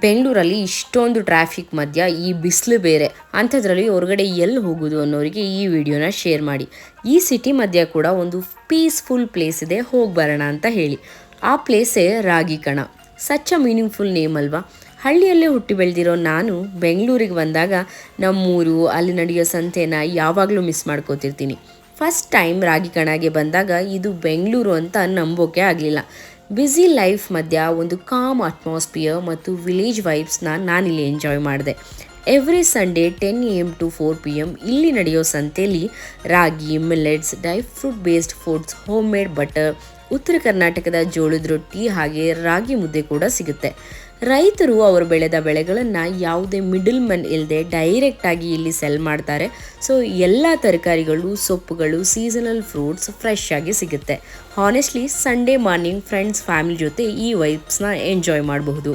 ಬೆಂಗಳೂರಲ್ಲಿ ಇಷ್ಟೊಂದು ಟ್ರಾಫಿಕ್ ಮಧ್ಯ ಈ ಬಿಸಿಲು ಬೇರೆ ಅಂಥದ್ರಲ್ಲಿ ಹೊರಗಡೆ ಎಲ್ಲಿ ಹೋಗೋದು ಅನ್ನೋರಿಗೆ ಈ ವಿಡಿಯೋನ ಶೇರ್ ಮಾಡಿ. ಈ ಸಿಟಿ ಮಧ್ಯ ಕೂಡ ಒಂದು ಪೀಸ್ಫುಲ್ ಪ್ಲೇಸ್ ಇದೆ, ಹೋಗಿ ಬರೋಣ ಅಂತ ಹೇಳಿ. ಆ ಪ್ಲೇಸೇ ರಾಗಿಕಣ. ಸಚ್ ಅ ಮೀನಿಂಗ್ಫುಲ್ ನೇಮ್ ಅಲ್ವಾ. ಹಳ್ಳಿಯಲ್ಲೇ ಹುಟ್ಟಿ ಬೆಳೆದಿರೋ ನಾನು ಬೆಂಗಳೂರಿಗೆ ಬಂದಾಗ ನಮ್ಮೂರು ಅಲ್ಲಿ ನಡೆಯೋ ಸಂತೆನ ಯಾವಾಗಲೂ ಮಿಸ್ ಮಾಡ್ಕೋತಿರ್ತೀನಿ. ಫಸ್ಟ್ ಟೈಮ್ ರಾಗಿಕಣಗೆ ಬಂದಾಗ ಇದು ಬೆಂಗಳೂರು ಅಂತ ನಂಬೋಕೆ ಆಗಲಿಲ್ಲ. ಬ್ಯುಸಿ ಲೈಫ್ ಮಧ್ಯ ಒಂದು ಕಾಮ್ ಅಟ್ಮಾಸ್ಫಿಯರ್ ಮತ್ತು ವಿಲೇಜ್ ವೈಬ್ಸ್ನ ನಾನಿಲ್ಲಿ ಎಂಜಾಯ್ ಮಾಡಿದೆ. Every Sunday 10 AM to 4 PM ಇಲ್ಲಿ ನಡೆಯೋ ಸಂತೆಯಲ್ಲಿ ragi, millets, dry fruit based foods, home made butter, ಉತ್ತರ ಕರ್ನಾಟಕದ ಜೋಳದ ರೊಟ್ಟಿ ಹಾಗೆ ರಾಗಿ ಮುದ್ದೆ ಕೂಡ ಸಿಗುತ್ತೆ. ರೈತರು ಅವರು ಬೆಳೆದ ಬೆಳೆಗಳನ್ನು ಯಾವುದೇ ಮಿಡಲ್ ಮೆನ್ ಇಲ್ಲದೆ ಡೈರೆಕ್ಟಾಗಿ ಇಲ್ಲಿ ಸೆಲ್ ಮಾಡ್ತಾರೆ. ಸೊ ಎಲ್ಲ ತರಕಾರಿಗಳು, ಸೊಪ್ಪುಗಳು, ಸೀಸನಲ್ ಫ್ರೂಟ್ಸ್ ಫ್ರೆಶ್ ಆಗಿ ಸಿಗುತ್ತೆ. Honestly Sunday morning friends family ಜೊತೆ ಈ ವೈಬ್ಸ್ನ ಎಂಜಾಯ್ ಮಾಡಬಹುದು.